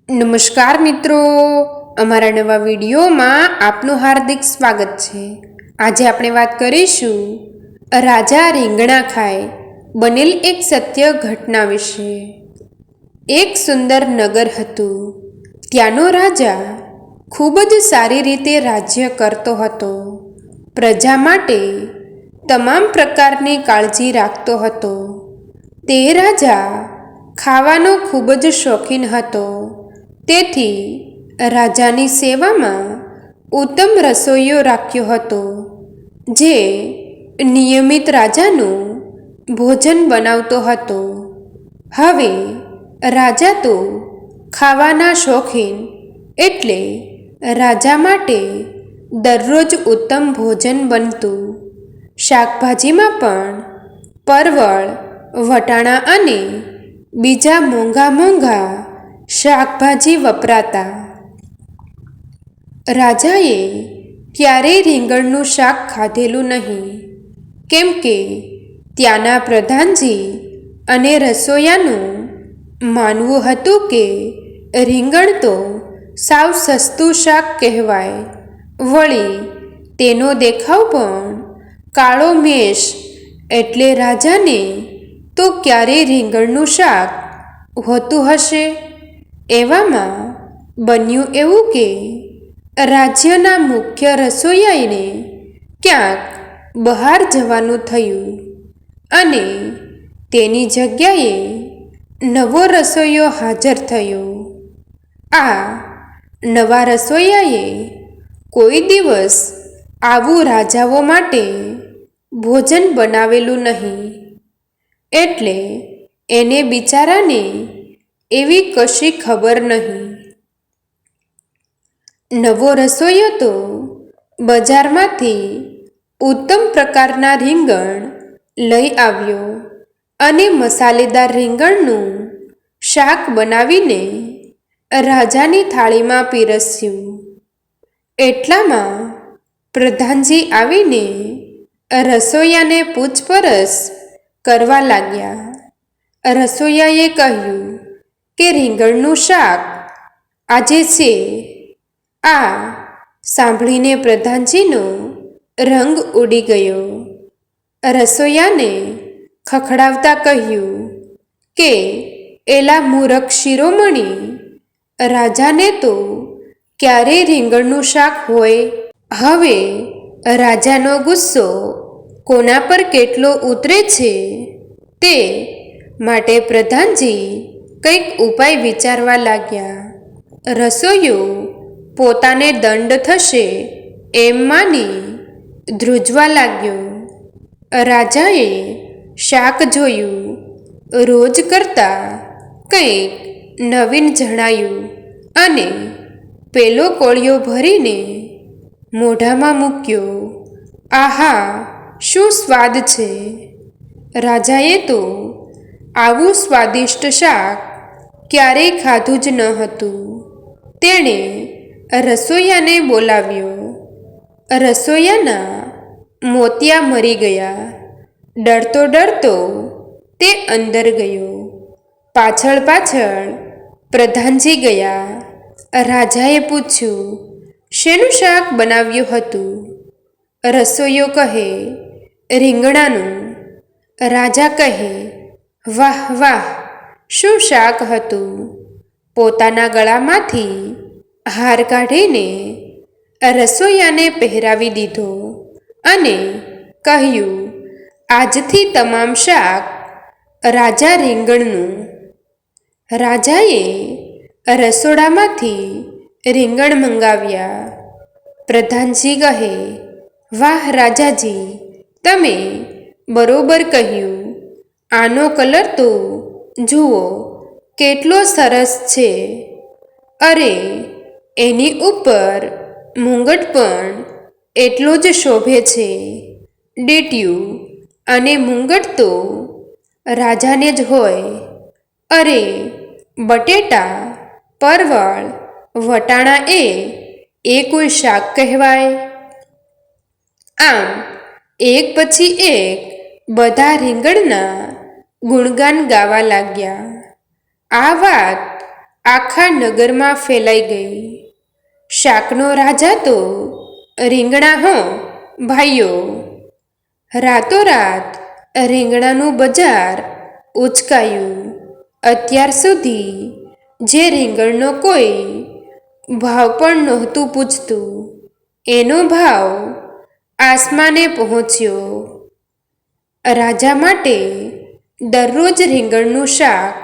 નમસ્કાર મિત્રો, અમારા નવા વિડીયોમાં આપનું હાર્દિક સ્વાગત છે। આજે આપણે વાત કરીશું રાજા રીંગણા ખાય બનેલ એક સત્ય ઘટના વિશે। એક સુંદર નગર હતું। ત્યાંનો રાજા ખૂબ જ સારી રીતે રાજ્ય કરતો હતો। પ્રજા માટે તમામ પ્રકારની કાળજી રાખતો હતો। તે રાજા ખાવાનો ખૂબ જ શોખીન હતો। તેથી રાજાની સેવામાં ઉત્તમ રસોઈયો રાખ્યો હતો, જે નિયમિત રાજાનું ભોજન બનાવતો હતો। હવે રાજા તો ખાવાના શોખીન, એટલે રાજા માટે દરરોજ ઉત્તમ ભોજન બનતું। શાકભાજીમાં પણ પરવળ, વટાણા અને બીજા મોંઘા મોંઘા શાકભાજી વપરાતા। રાજાએ ક્યારેય રીંગણનું શાક ખાધેલું નહીં, કેમ કે ત્યાંના પ્રધાનજી અને રસોઈયાનું માનવું હતું કે રીંગણ તો સાવ સસ્તું શાક કહેવાય, વળી તેનો દેખાવ પણ કાળો મેષ, એટલે રાજાને તો ક્યારેય રીંગણનું શાક હોતું હશે। એવામાં બન્યું એવું કે રાજ્યના મુખ્ય રસોઈયાને ક્યાંક બહાર જવાનું થયું અને તેની જગ્યાએ નવો રસોઈયો હાજર થયો। આ નવા રસોઈયાએ કોઈ દિવસ આવું રાજાઓ માટે ભોજન બનાવેલું નહીં, એટલે એને બિચારાને એવી કશી ખબર નહીં। નવો રસોઈયો તો બજારમાંથી ઉત્તમ પ્રકારના રીંગણ લઈ આવ્યો અને મસાલેદાર રીંગણનું શાક બનાવીને રાજાની થાળીમાં પીરસ્યું। એટલામાં પ્રધાનજી આવીને રસોઈયાને પૂછપરછ કરવા લાગ્યા। રસોઈયાએ કહ્યું કે રીંગણનું શાક આજે છે। આ સાંભળીને પ્રધાનજીનો રંગ ઉડી ગયો। રસોઈયાને ખખડાવતા કહ્યું કે એલા મૂરખ શિરોમણી, રાજાને તો ક્યારેય રીંગણનું શાક હોય। હવે રાજાનો ગુસ્સો કોના પર કેટલો ઉતરે છે, તે માટે પ્રધાનજી કંઈક ઉપાય વિચારવા લાગ્યા। રસોઈયો પોતાને દંડ થશે એમ માની ધ્રુજવા લાગ્યો। રાજાએ શાક જોયું, રોજ કરતાં કંઈક નવીન જણાયું અને પેલો કોળિયો ભરીને મોઢામાં મૂક્યો। આહા, શું સ્વાદ છે! રાજાએ તો આવું સ્વાદિષ્ટ શાક ક્યારેય ખાધું જ ન હતું। તેણે રસોઈયાને બોલાવ્યો। રસોઈયાના મોતિયા મરી ગયા। ડરતો ડરતો તે અંદર ગયો। પાછળ પાછળ પ્રધાનજી ગયા। રાજાએ પૂછ્યું, શેનું શાક બનાવ્યું હતું? રસોઈયો કહે, રીંગણાનું। રાજા કહે, વાહ વાહ, શું શાક હતું! પોતાના ગળામાંથી હાર કાઢીને રસોઈયાને પહેરાવી દીધો અને કહ્યું, આજથી તમામ શાક રાજા રીંગણનું। રાજાએ રસોડામાંથી રીંગણ મંગાવ્યા। પ્રધાનજી કહે, વાહ રાજાજી, તમે બરોબર કહ્યું। આનો કલર તો જુઓ કેટલો સરસ છે! અરે, એની ઉપર મુંગટ પણ એટલો જ શોભે છે। ડીટ્યું અને મુંગટ તો રાજાને જ હોય। અરે, બટેટા, પરવળ, વટાણા એ કોઈ શાક કહેવાય? આમ એક પછી એક બધા રીંગણના ગુણગાન ગાવા લાગ્યા। આ વાત આખા નગરમાં ફેલાઈ ગઈ. શાકનો રાજા તો રીંગણા હો ભાઈઓ. રાતોરાત રીંગણાનું બજાર ઉચકાયું. અત્યાર સુધી જે રીંગણનો કોઈ ભાવ પણ નહોતું પૂછતું, એનો ભાવ આસમાને પહોંચ્યો. રાજા માટે દરરોજ રીંગણનું શાક,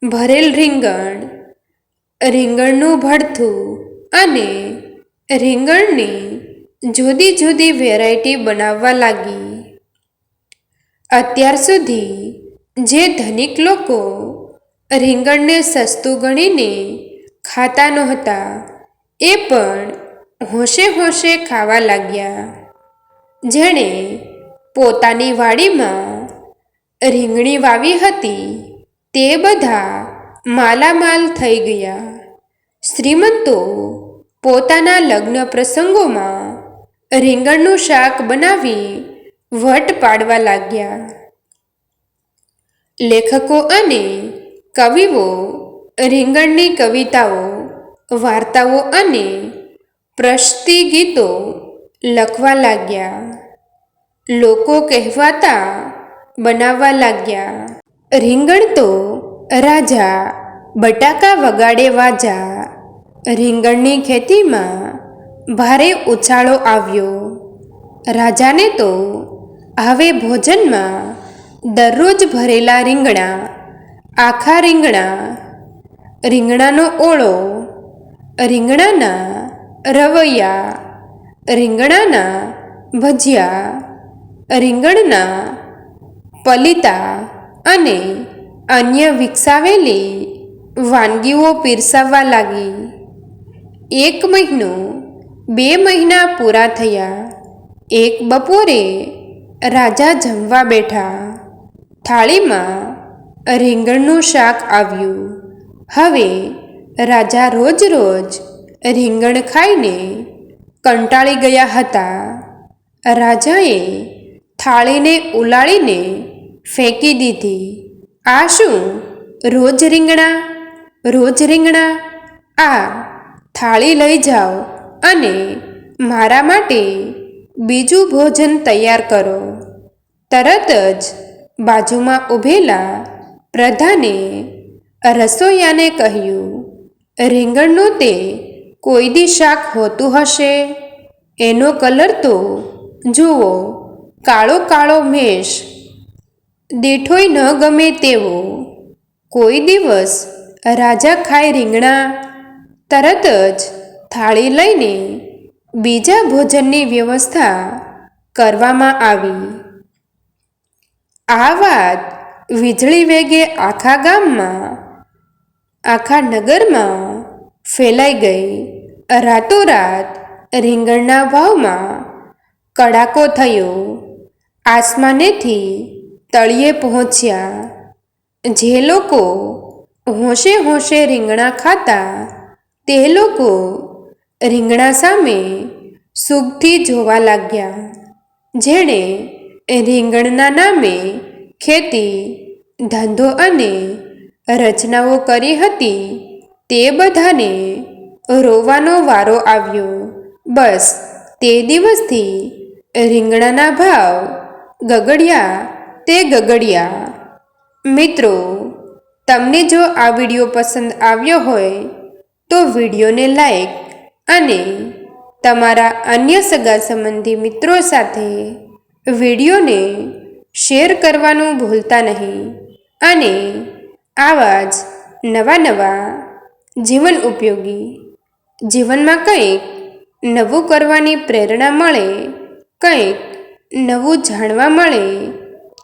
ભરેલ રીંગણ, રીંગણનું ભરથું અને રીંગણની જુદી જુદી વેરાયટી બનાવવા લાગી. અત્યાર સુધી જે ધનિક લોકો રીંગણને સસ્તું ગણીને ખાતા નહોતા, એ પણ હોંશે હોંશે ખાવા લાગ્યા. જેણે પોતાની વાડીમાં રીંગણી વાવી હતી, તે બધા માલામાલ થઈ ગયા. શ્રીમંતો પોતાના લગ્ન પ્રસંગોમાં રીંગણનું શાક બનાવી વટ પાડવા લાગ્યા. લેખકો અને કવિઓ રીંગણની કવિતાઓ, વાર્તાઓ અને પ્રસ્તુતિ ગીતો લખવા લાગ્યા. લોકો કહેવાતા બનાવવા લાગ્યા. રીંગણ તો રાજા, બટાકા વગાડે વાજા. રીંગણની ખેતીમાં ભારે ઉછાળો આવ્યો. રાજાને તો હવે ભોજનમાં દરરોજ ભરેલા રીંગણા, આખા રીંગણા, રીંગણાનો ઓળો, રીંગણાના રવૈયા, રીંગણાના ભજીયા, રીંગણના પલીતા અને અન્ય વિકસાવેલી વાનગીઓ પીરસાવવા લાગી. 1 મહિનો, 2 મહિના પૂરા થયા. એક બપોરે રાજા જમવા બેઠા. થાળીમાં રીંગણનું શાક આવ્યું. હવે રાજા રોજ રોજ રીંગણ ખાઈને કંટાળી ગયા હતા. રાજાએ થાળીને ઉલાળીને ફેંકી દીધી. આ શું, રોજ રીંગણા, રોજ રીંગણા? આ થાળી લઈ જાઓ અને મારા માટે બીજું ભોજન તૈયાર કરો. તરત જ બાજુમાં ઊભેલા પ્રધાને રસોઈયાને કહ્યું, રીંગણનું તે કોઈ દી શાક હોતું હશે? એનો કલર તો જુઓ, કાળો કાળો મેષ, દેઠોય ન ગમે તેવો. કોઈ દિવસ રાજા ખાય રીંગણા? તરત જ થાળી લઈને બીજા ભોજનની વ્યવસ્થા કરવામાં આવી. આ વાત વીજળી વેગે આખા ગામમાં, આખા નગરમાં ફેલાઈ ગઈ. રાતોરાત રીંગણના ભાવમાં કડાકો થયો. આસમાનેથી તળિયે પહોંચ્યા. જે લોકો હોંશે હોંશે રીંગણા ખાતા, તે લોકો રીંગણા સામે સુખથી જોવા લાગ્યા. જેણે રીંગણના નામે ખેતી, ધંધો અને રચનાઓ કરી હતી, તે બધાને રોવાનો વારો આવ્યો. બસ તે દિવસથી રીંગણાના ભાવ ગગડ્યા તે ગગડ્યા. મિત્રો, તમને જો આ વિડીયો પસંદ આવ્યો હોય તો વિડીયોને લાઈક અને તમારા અન્ય સગા સંબંધી મિત્રો સાથે વિડીયોને શેર કરવાનું ભૂલતા નહીં. અને આવા જ નવા જીવન ઉપયોગી, જીવનમાં કંઈક નવું કરવાની પ્રેરણા મળે, કંઈક નવું જાણવા મળે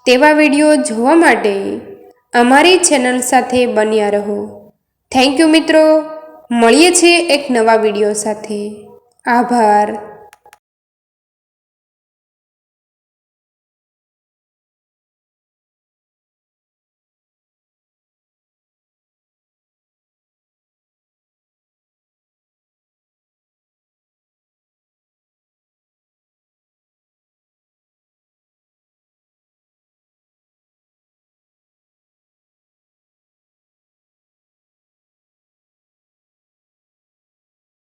તેવા વિડીયો જોવા માટે અમારી ચેનલ સાથે બન્યા રહો. થેન્ક યુ મિત્રો. મળીએ છીએ એક નવા વિડીયો સાથે. આભાર.